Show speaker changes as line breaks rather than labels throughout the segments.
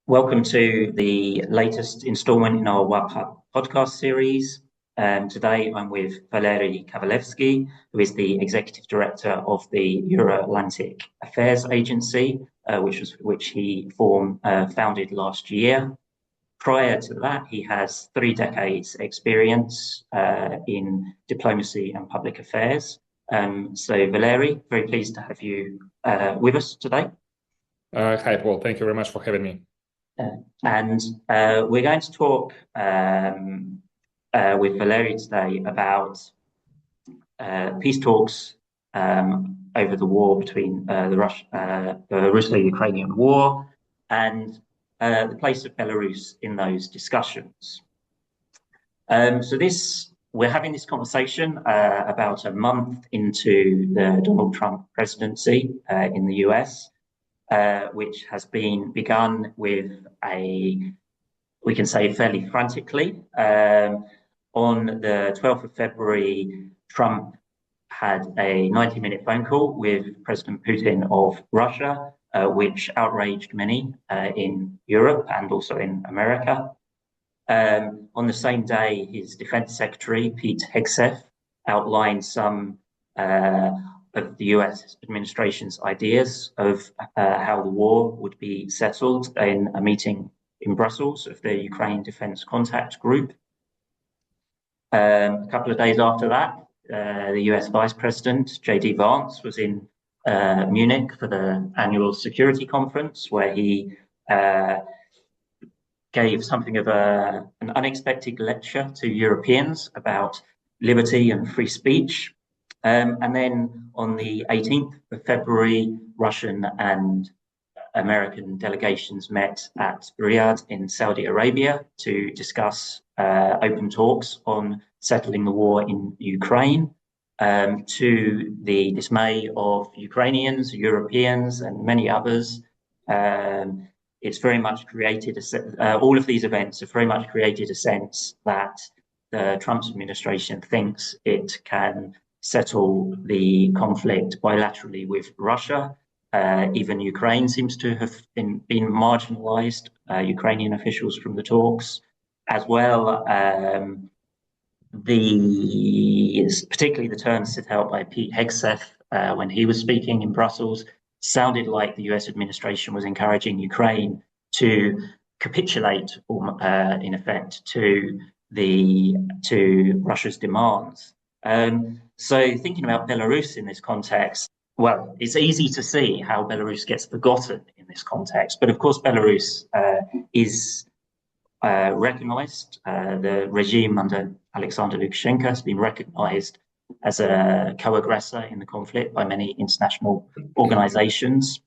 Welcome to the latest instalment in our podcast series. Today I'm with Valery Kavaleuski, who is the Executive Director of the Euro-Atlantic Affairs Agency, which he founded last year. Prior to that, he has 3 decades experience in diplomacy and public affairs. So Valery, very pleased to have you with us today.
Hi, Paul. Thank you very much for having me.
And we're going to talk with Valery today about peace talks over the war between the Russo-Ukrainian war and the place of Belarus in those discussions. We're having this conversation about a month into the Donald Trump presidency in the US. Which has been begun with we can say fairly frantically. On the 12th of February, Trump had a 90-minute phone call with President Putin of Russia, which outraged many in Europe and also in America. On the same day, his Defense Secretary, Pete Hegseth, outlined some of the US administration's ideas of how the war would be settled in a meeting in Brussels of the Ukraine Defense Contact Group. A couple of days after that, the US Vice President, J.D. Vance, was in Munich for the annual security conference, where he gave something of an unexpected lecture to Europeans about liberty and free speech. And then on the 18th of February, Russian and American delegations met at Riyadh in Saudi Arabia to discuss open talks on settling the war in Ukraine. To the dismay of Ukrainians, Europeans, and many others, it's very much created all of these events have very much created a sense that the Trump administration thinks it can settle the conflict bilaterally with Russia. Even Ukraine seems to have been marginalized, Ukrainian officials from the talks, as well. Particularly the terms set out by Pete Hegseth when he was speaking in Brussels sounded like the US administration was encouraging Ukraine to capitulate, in effect, to Russia's demands. So thinking about Belarus in this context, well, it's easy to see how Belarus gets forgotten in this context. But of course, Belarus is recognized. The regime under Alexander Lukashenko has been recognized as a co-aggressor in the conflict by many international organizations,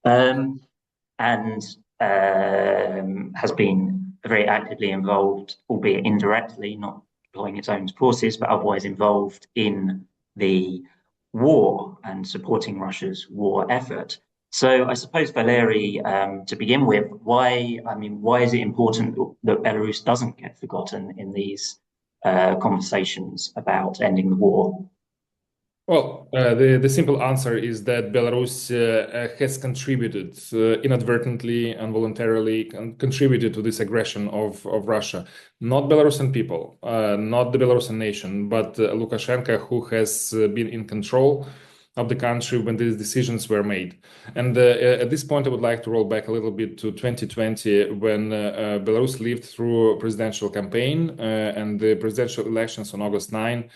and has been very actively involved, albeit indirectly, not deploying its own forces, but otherwise involved in the war and supporting Russia's war effort. So I suppose, Valery, to begin with, why is it important that Belarus doesn't get forgotten in these conversations about ending the war?
Well, the simple answer is that Belarus has contributed inadvertently and voluntarily contributed to this aggression of Russia. Not Belarusian people, not the Belarusian nation, but Lukashenko, who has been in control of the country when these decisions were made. And at this point, I would like to roll back a little bit to 2020, when Belarus lived through a presidential campaign and the presidential elections on August 9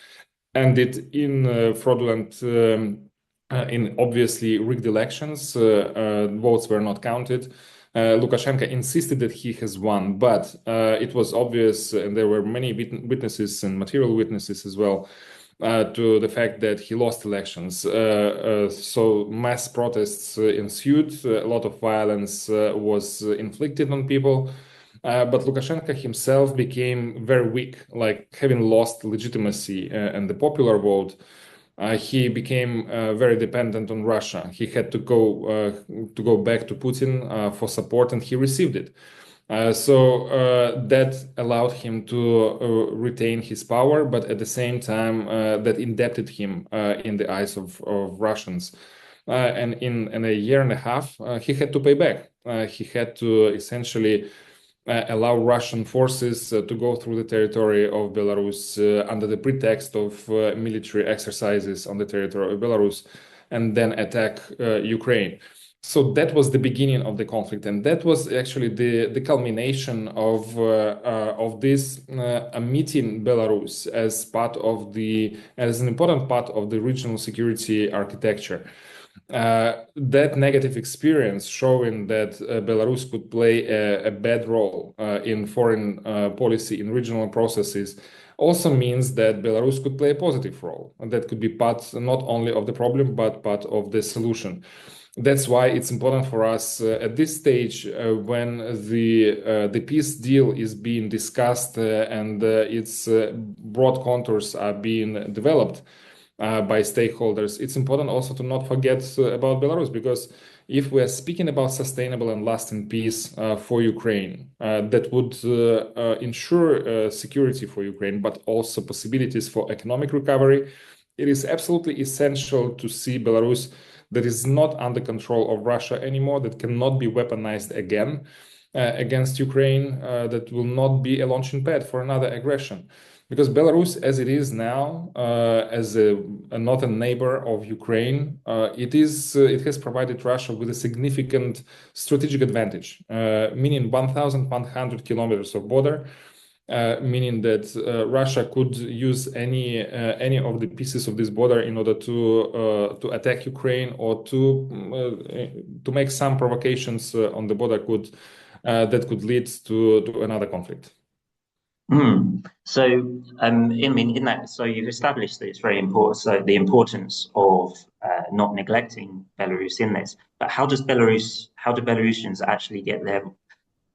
ended in fraudulent, in obviously rigged elections. Votes were not counted. Lukashenko insisted that he has won, but it was obvious, and there were many witnesses and material witnesses as well, to the fact that he lost elections. So mass protests ensued. A lot of violence was inflicted on people. But Lukashenko himself became very weak, like having lost legitimacy and the popular vote. He became very dependent on Russia. He had to go back to Putin for support, and he received it. So that allowed him to retain his power, but at the same time that indebted him in the eyes of Russians. and in a year and a half, he had to pay back. He had to essentially allow Russian forces to go through the territory of Belarus under the pretext of military exercises on the territory of Belarus, and then attack Ukraine. So that was the beginning of the conflict, and that was actually the culmination of this meeting Belarus as an important part of the regional security architecture. That negative experience showing that Belarus could play a bad role in foreign policy in regional processes also means that Belarus could play a positive role. And that could be part not only of the problem, but part of the solution. That's why it's important for us at this stage when the peace deal is being discussed and its broad contours are being developed by stakeholders. It's important also to not forget about Belarus, because if we are speaking about sustainable and lasting peace for Ukraine, that would ensure security for Ukraine, but also possibilities for economic recovery, it is absolutely essential to see Belarus that is not under control of Russia anymore, that cannot be weaponized again against Ukraine, that will not be a launching pad for another aggression. Because Belarus, as it is now, as a northern neighbor of Ukraine, it has provided Russia with a significant strategic advantage, meaning 1,100 kilometers of border, meaning that Russia could use any of the pieces of this border in order to attack Ukraine, or to make some provocations on the border that could lead to another conflict.
So, in that, so you've established that it's very important. So the importance of not neglecting Belarus in this. But how do Belarusians actually get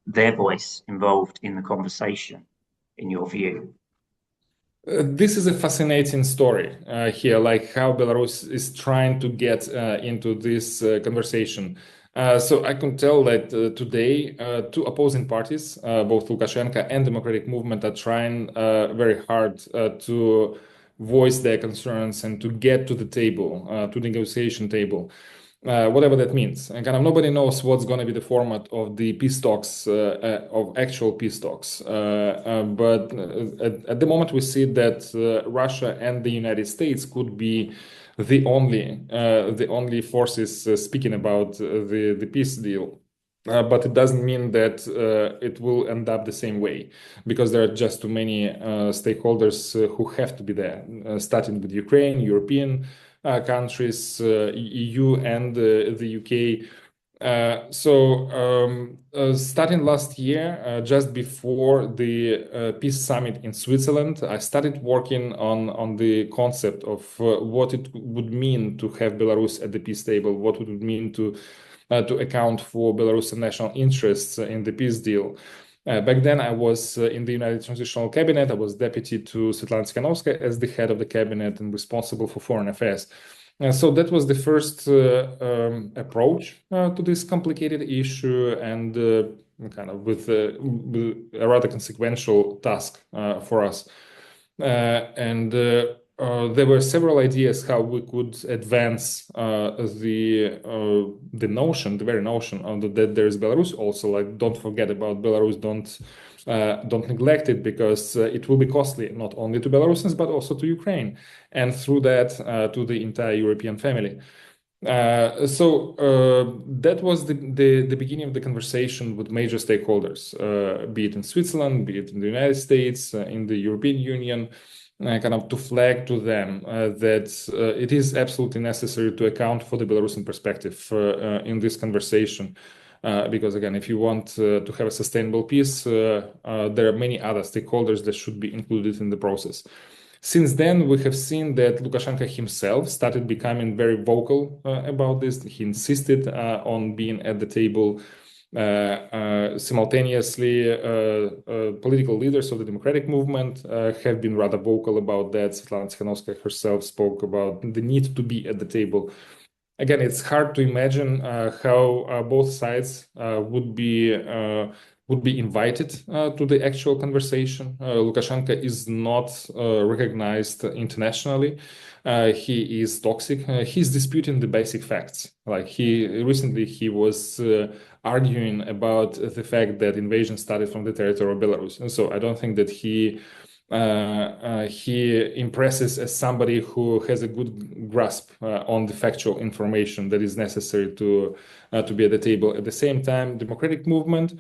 their voice involved in the conversation, in your view?
This is a fascinating story here, like how Belarus is trying to get into this conversation. So I can tell that today, two opposing parties, both Lukashenko and Democratic Movement, are trying very hard to voice their concerns and to get to the table, to the negotiation table. Whatever that means. And kind of nobody knows what's going to be the format of the peace talks, of actual peace talks. But at the moment, we see that Russia and the United States could be the only forces speaking about the peace deal. But it doesn't mean that it will end up the same way, because there are just too many stakeholders who have to be there, starting with Ukraine, European countries, EU, and the UK. Starting last year, just before the peace summit in Switzerland, I started working on the concept of what it would mean to have Belarus at the peace table, what would it mean to account for Belarusian national interests in the peace deal. Back then, I was in the United Transitional Cabinet. I was deputy to Svetlana Tikhanovskaya as the head of the cabinet and responsible for foreign affairs. So that was the first approach to this complicated issue, and kind of with a rather consequential task for us. There were several ideas how we could advance the very notion of that there is Belarus. Also, like, don't forget about Belarus, don't neglect it, because it will be costly not only to Belarusians but also to Ukraine, and through that to the entire European family. That was the beginning of the conversation with major stakeholders, be it in Switzerland, be it in the United States, in the European Union. Kind of to flag to them that it is absolutely necessary to account for the Belarusian perspective in this conversation. Because again, if you want to have a sustainable peace, there are many other stakeholders that should be included in the process. Since then, we have seen that Lukashenko himself started becoming very vocal about this. He insisted on being at the table. Simultaneously, political leaders of the democratic movement have been rather vocal about that. Svetlana Tikhanovskaya herself spoke about the need to be at the table. Again, it's hard to imagine how both sides would be would be invited to the actual conversation. Lukashenko is not recognized internationally. He is toxic. He's disputing the basic facts. Like recently he was arguing about the fact that invasion started from the territory of Belarus, and so I don't think that he impresses as somebody who has a good grasp on the factual information that is necessary to be at the table. At the same time, democratic movement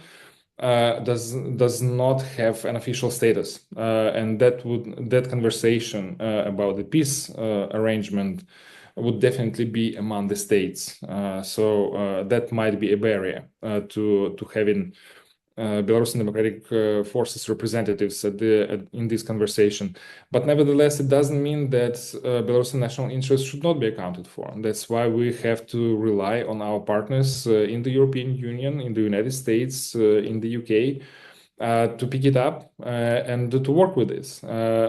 does not have an official status, and that conversation about the peace arrangement would definitely be among the states. So that might be a barrier to having Belarusian Democratic Forces representatives in this conversation. But nevertheless, it doesn't mean that Belarusian national interests should not be accounted for. That's why we have to rely on our partners in the European Union, in the United States, in the UK, to pick it up and to work with this,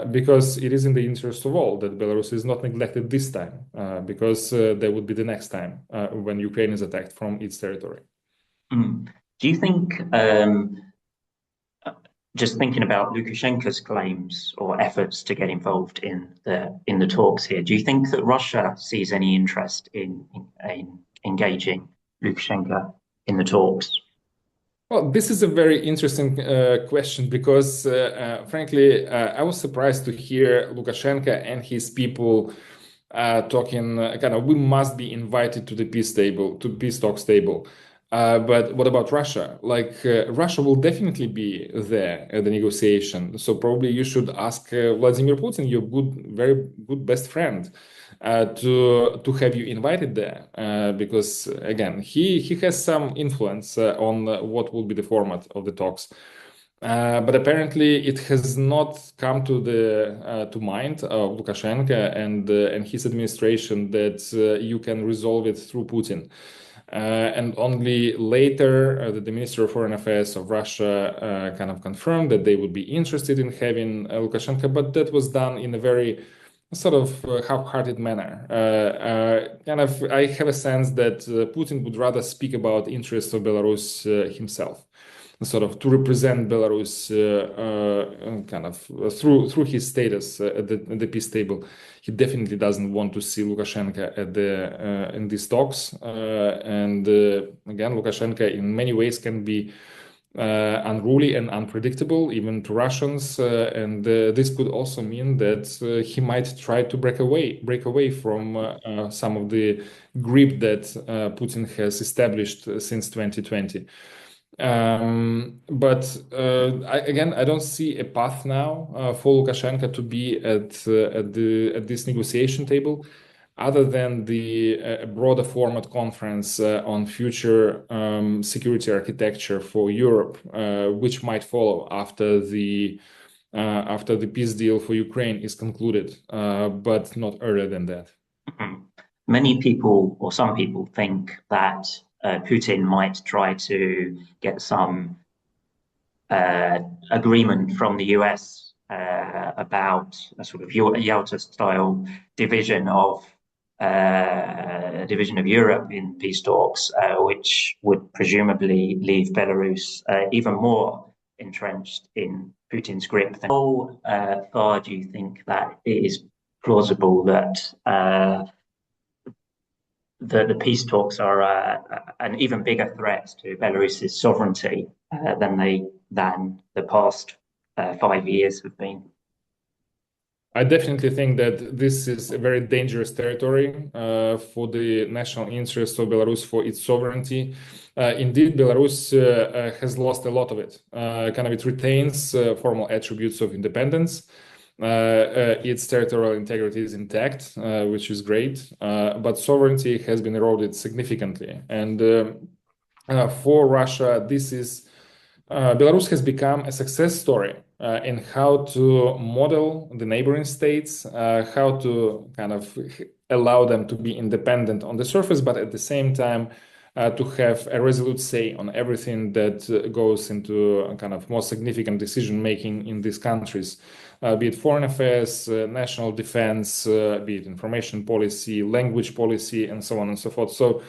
because it is in the interest of all that Belarus is not neglected this time, because there would be the next time when Ukraine is attacked from its territory.
Mm. Do you think, just thinking about Lukashenko's claims or efforts to get involved in the talks here, do you think that Russia sees any interest in engaging Lukashenko in the talks?
Well, this is a very interesting question because, frankly, I was surprised to hear Lukashenko and his people talking we must be invited to the peace talks table. But what about Russia? Russia will definitely be there at the negotiation. So probably you should ask Vladimir Putin, your very good best friend, to have you invited there, because again, he has some influence on what will be the format of the talks. But apparently, it has not come to mind of Lukashenko and his administration that you can resolve it through Putin. And only later, the Minister of Foreign Affairs of Russia confirmed that they would be interested in having Lukashenko, but that was done in a very sort of half-hearted manner. I have a sense that Putin would rather speak about interests of Belarus himself, sort of to represent Belarus through his status at the peace table. He definitely doesn't want to see Lukashenko in these talks. And again, Lukashenko in many ways can be unruly and unpredictable, even to Russians. And this could also mean that he might try to break away from some of the grip that Putin has established since 2020. But I don't see a path now for Lukashenko to be at this negotiation table, other than the broader format conference on future security architecture for Europe, which might follow after the peace deal for Ukraine is concluded, but not earlier than that.
Mm-hmm. Many people, or some people, think that Putin might try to get some agreement from the US about a sort of Yalta-style division of Europe in peace talks, which would presumably leave Belarus even more entrenched in Putin's grip. How far do you think that it is plausible that the peace talks are an even bigger threat to Belarus's sovereignty than the past 5 years have been?
I definitely think that this is a very dangerous territory for the national interest of Belarus, for its sovereignty. Indeed, Belarus has lost a lot of it. It retains formal attributes of independence. Its territorial integrity is intact, which is great, but sovereignty has been eroded significantly. And for Russia, Belarus has become a success story in how to model the neighboring states, how to allow them to be independent on the surface, but at the same time to have a resolute say on everything that goes into more significant decision making in these countries. be it foreign affairs, national defense, be it information policy, language policy, and so on and so forth. So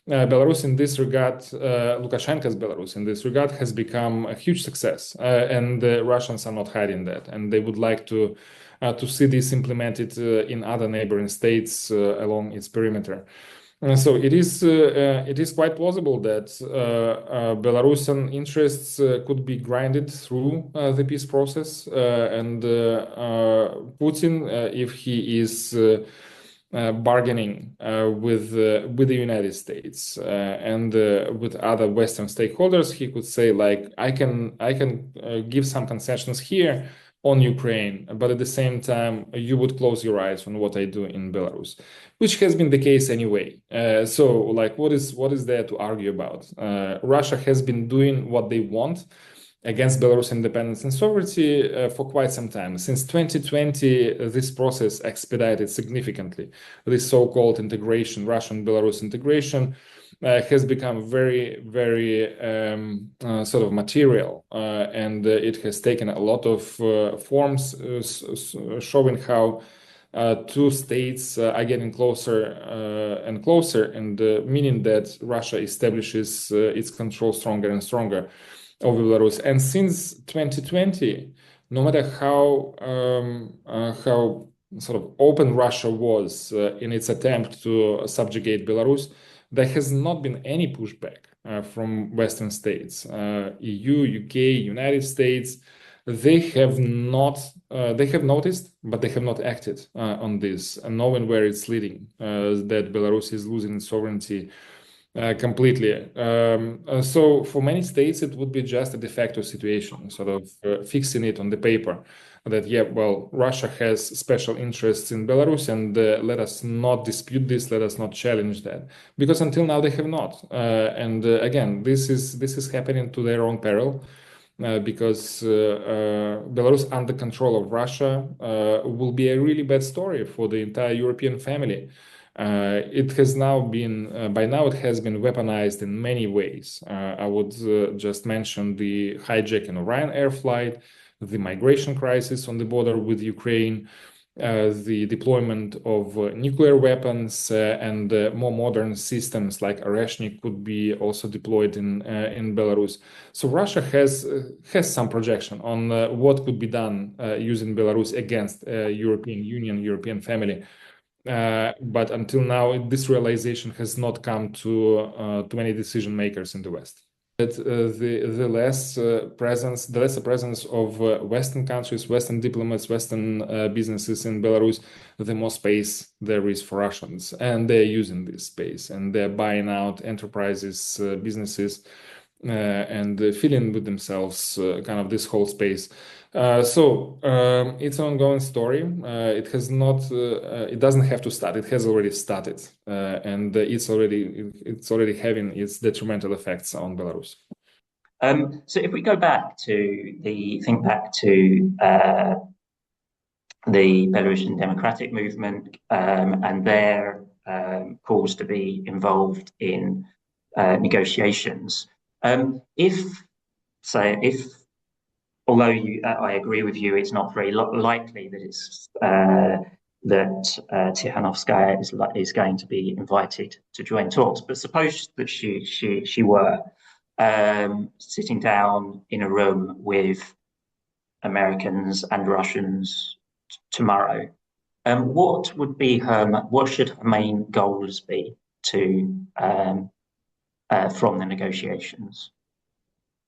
Belarus in this regard, Lukashenko's Belarus in this regard has become a huge success, and the Russians are not hiding that, and they would like to see this implemented in other neighboring states along its perimeter. So it is quite plausible that Belarusian interests could be grinded through the peace process, and Putin, if he is bargaining with the United States and with other Western stakeholders, he could say like, I can give some concessions here on Ukraine, but at the same time, you would close your eyes on what I do in Belarus, which has been the case anyway. So, like, what is there to argue about? Russia has been doing what they want against Belarus independence and sovereignty for quite some time. Since 2020, this process expedited significantly. This so-called integration, Russian-Belarus integration, has become very, very sort of material, and it has taken a lot of forms, showing how two states are getting closer and closer, and meaning that Russia establishes its control stronger and stronger over Belarus. And since 2020, no matter how sort of open Russia was in its attempt to subjugate Belarus, there has not been any pushback from Western states, EU, UK, United States. They have noticed, but they have not acted on this, knowing where it's leading, that Belarus is losing its sovereignty completely. So for many states, it would be just a de facto situation, sort of fixing it on the paper that, yeah, well, Russia has special interests in Belarus, and let us not dispute this, let us not challenge that, because until now they have not. And again, this is happening to their own peril. Because Belarus under control of Russia will be a really bad story for the entire European family. It has now been, by now it has been weaponized in many ways. I would just mention the hijacking of Ryanair flight, the migration crisis on the border with Ukraine, the deployment of nuclear weapons, and more modern systems like Oreshnik could be also deployed in Belarus. So Russia has some projection on what could be done using Belarus against European Union, European family. But until now, this realization has not come to many decision makers in the West. That the lesser presence of Western countries, Western diplomats, Western businesses in Belarus, the more space there is for Russians, and they're using this space, and they're buying out enterprises, businesses, and filling with themselves kind of this whole space. So it's an ongoing story. It has not. It doesn't have to start. It has already started, and it's already having its detrimental effects on Belarus.
So if we go back to the Belarusian democratic movement and their calls to be involved in negotiations, if although I agree with you, it's not very likely that Tikhanovskaya is going to be invited to join talks. But suppose that she were sitting down in a room with Americans and Russians tomorrow. What should her main goals be from the negotiations?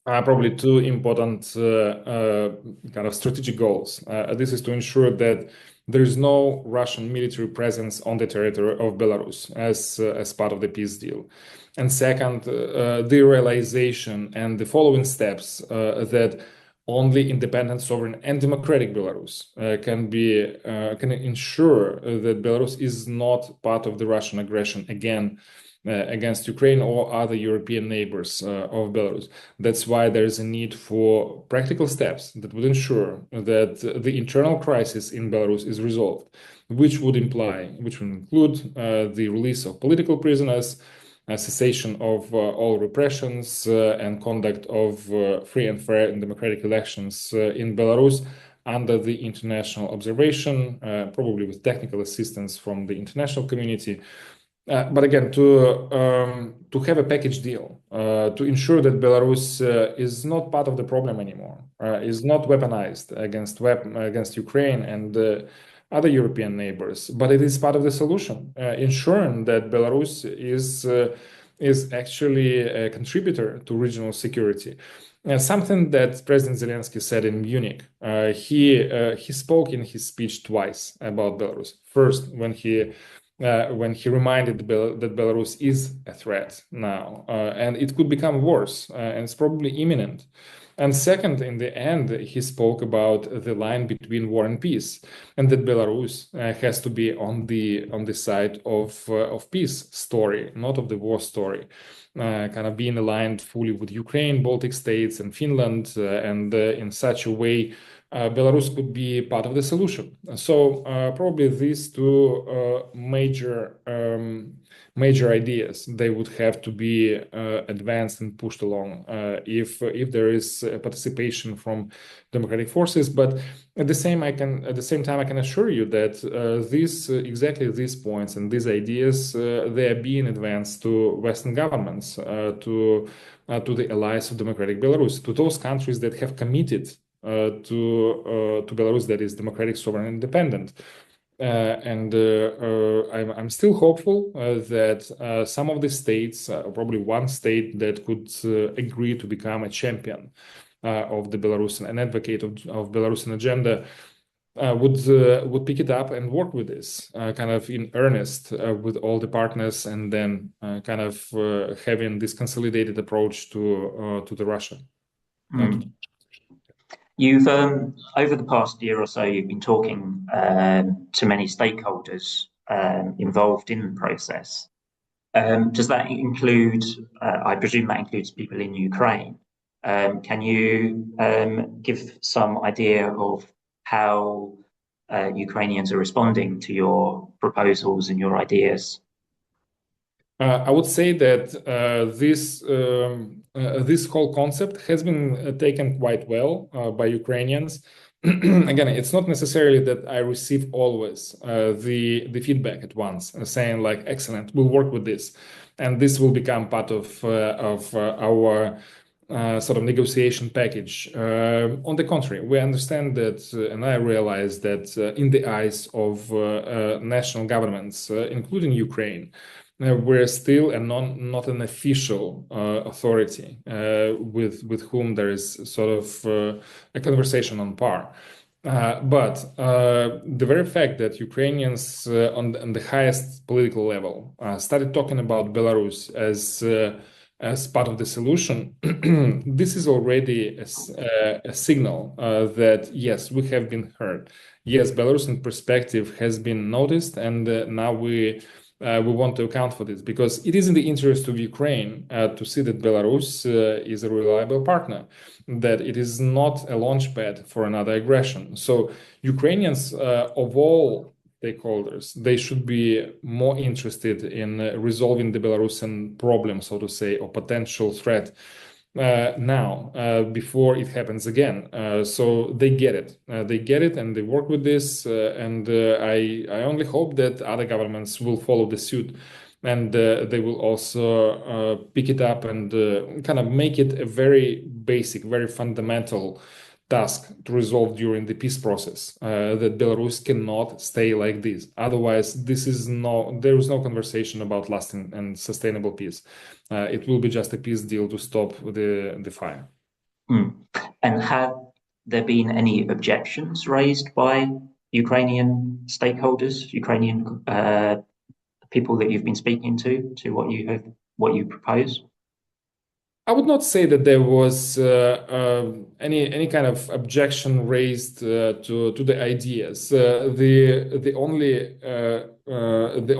Probably two important kind of strategic goals. This is to ensure that there is no Russian military presence on the territory of Belarus as part of the peace deal. And second, the realization and the following steps that only independent, sovereign, and democratic Belarus can ensure that Belarus is not part of the Russian aggression again against Ukraine or other European neighbors of Belarus. That's why there is a need for practical steps that would ensure that the internal crisis in Belarus is resolved, which would include the release of political prisoners, cessation of all repressions, and conduct of free and fair and democratic elections in Belarus, under the international observation, probably with technical assistance from the international community. But again, to have a package deal, to ensure that Belarus is not part of the problem anymore, is not weaponized against Ukraine and other European neighbors, but it is part of the solution, ensuring that Belarus is actually a contributor to regional security. Something that President Zelensky said in Munich. He spoke in his speech twice about Belarus. First, when he reminded that Belarus is a threat now, and it could become worse, and it's probably imminent. And second, in the end, he spoke about the line between war and peace, and that Belarus has to be on the side of peace story, not of the war story. Kind of being aligned fully with Ukraine, Baltic states, and Finland, and in such a way Belarus could be part of the solution. So probably these two major ideas, they would have to be advanced and pushed along if there is participation from democratic forces. But at the same time, I can assure you that exactly these points and these ideas, they are being advanced to Western governments, to the allies of democratic Belarus, to those countries that have committed to Belarus that is democratic, sovereign, and independent. I'm still hopeful that some of the states, probably one state that could agree to become a champion of the Belarusian, an advocate of Belarusian agenda, would pick it up and work with this kind of in earnest with all the partners, and then kind of having this consolidated approach to the Russia.
You've over the past year or so, you've been talking to many stakeholders involved in the process. Does that include? I presume that includes people in Ukraine. Can you give some idea of how Ukrainians are responding to your proposals and your ideas?
I would say that this whole concept has been taken quite well by Ukrainians. Again, it's not necessarily that I receive always the feedback at once, saying like, "Excellent, we'll work with this," and this will become part of our sort of negotiation package. On the contrary, we understand that, and I realize that in the eyes of national governments, including Ukraine, we're still not an official authority with whom there is sort of a conversation on par. But the very fact that Ukrainians on the highest political level started talking about Belarus as part of the solution, this is already a signal that yes, we have been heard. Yes, Belarusian perspective has been noticed, and now we want to account for this, because it is in the interest of Ukraine to see that Belarus is a reliable partner, that it is not a launchpad for another aggression. So Ukrainians of all stakeholders, they should be more interested in resolving the Belarusian problem, so to say, or potential threat now before it happens again. So they get it. And they work with this. And I only hope that other governments will follow the suit, and they will also pick it up and kind of make it a very basic, very fundamental task to resolve during the peace process, that Belarus cannot stay like this. Otherwise, there is no conversation about lasting and sustainable peace. It will be just a peace deal to stop the fire.
And have there been any objections raised by Ukrainian stakeholders, Ukrainian people that you've been speaking to what you propose?
I would not say that there was any kind of objection raised to the ideas. The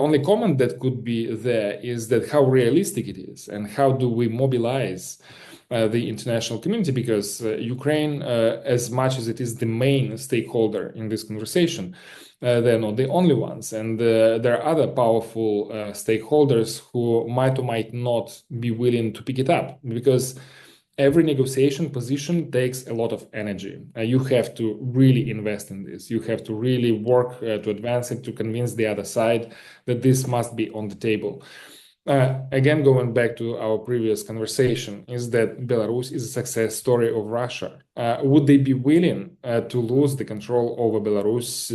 only comment that could be there is that how realistic it is, and how do we mobilize the international community, because Ukraine, as much as it is the main stakeholder in this conversation, they're not the only ones, and there are other powerful stakeholders who might or might not be willing to pick it up, because every negotiation position takes a lot of energy. You have to really invest in this. You have to really work to advance it, to convince the other side that this must be on the table. Again, going back to our previous conversation, is that Belarus is a success story of Russia. Would they be willing to lose the control over Belarus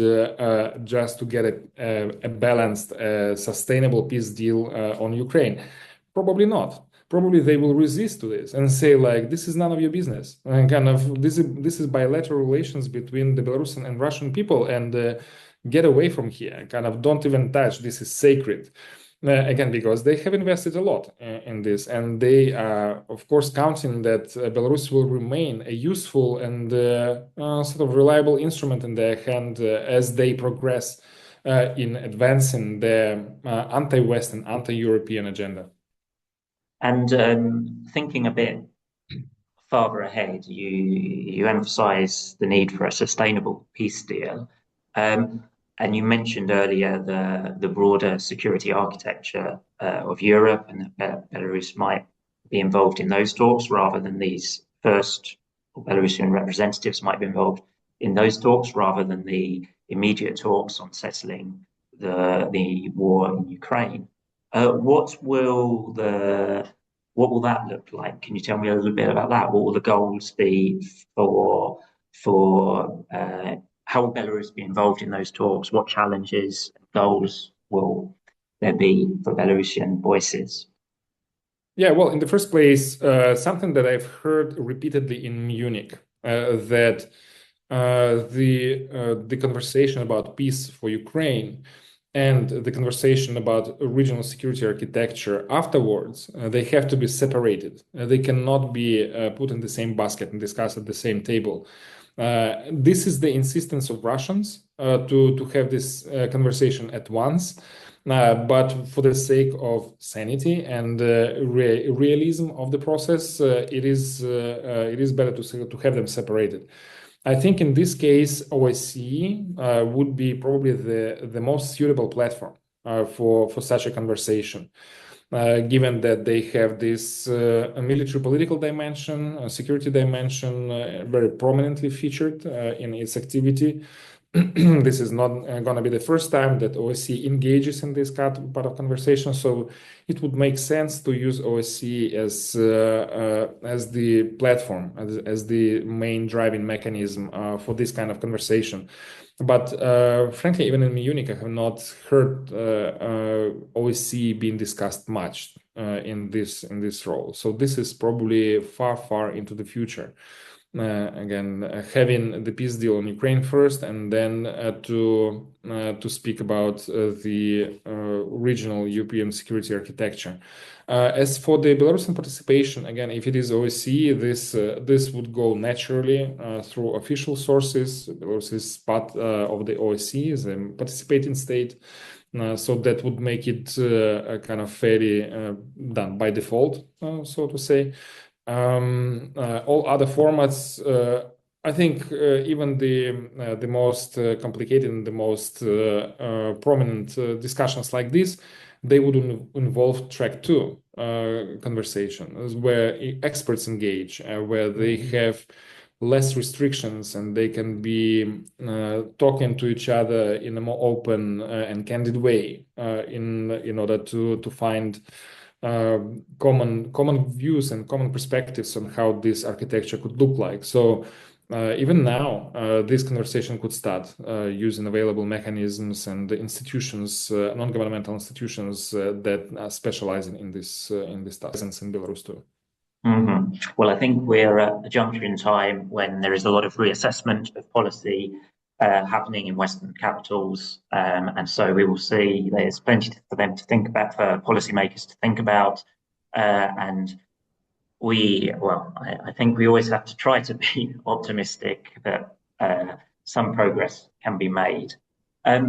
just to get a balanced, sustainable peace deal on Ukraine? Probably not. Probably they will resist to this and say, like, this is none of your business. And kind of this is bilateral relations between the Belarusian and Russian people, and get away from here. Kind of don't even touch. This is sacred. Again, because they have invested a lot in this, and they are, of course, counting that Belarus will remain a useful and sort of reliable instrument in their hand as they progress in advancing their anti-Western, anti-European agenda.
And thinking a bit farther ahead, you emphasize the need for a sustainable peace deal. And you mentioned earlier the broader security architecture of Europe, and that Belarus might be involved in those talks rather than these first, or Belarusian representatives might be involved in those talks rather than the immediate talks on settling the war in Ukraine. What will that look like? Can you tell me a little bit about that? What will the goals be for how will Belarus be involved in those talks? What challenges and goals will there be for Belarusian voices?
Yeah, well, in the first place, something that I've heard repeatedly in Munich, that the conversation about peace for Ukraine and the conversation about regional security architecture afterwards, they have to be separated. They cannot be put in the same basket and discussed at the same table. This is the insistence of Russians to have this conversation at once. But for the sake of sanity and realism of the process, it is better to have them separated. I think in this case, OSCE would be probably the most suitable platform for such a conversation, given that they have this military political dimension, security dimension, very prominently featured in its activity. This is not going to be the first time that OSCE engages in this part of conversation, so it would make sense to use OSCE as the platform, as the main driving mechanism for this kind of conversation. But frankly, even in Munich, I have not heard OSCE being discussed much in this role. So this is probably far into the future. Again, having the peace deal on Ukraine first, and then to speak about the regional European security architecture. As for the Belarusian participation, again, if it is OSCE, this would go naturally through official sources. Belarus is part of the OSCE, as a participating state. So that would make it kind of fairly done by default, so to say. All other formats, I think even the most complicated and the most prominent discussions like this, they would involve track 2 conversations where experts engage, where they have less restrictions and they can be talking to each other in a more open and candid way in order to find common views and common perspectives on how this architecture could look like. So even now, this conversation could start using available mechanisms and institutions, non-governmental institutions that are specializing in this task in Belarus too.
Mm-hmm. Well, I think we're at a juncture in time when there is a lot of reassessment of policy happening in Western capitals, and so we will see there's plenty for them to think about, for policymakers to think about, and I think we always have to try to be optimistic that some progress can be made.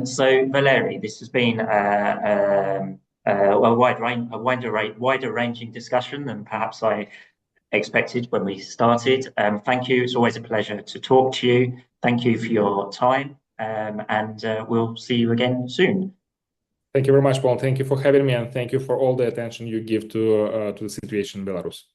So, Valery, this has been a wider ranging discussion than perhaps I expected when we started. Thank you. It's always a pleasure to talk to you. Thank you for your time, and we'll see you again soon.
Thank you very much, Paul. Thank you for having me, and thank you for all the attention you give to the situation in Belarus.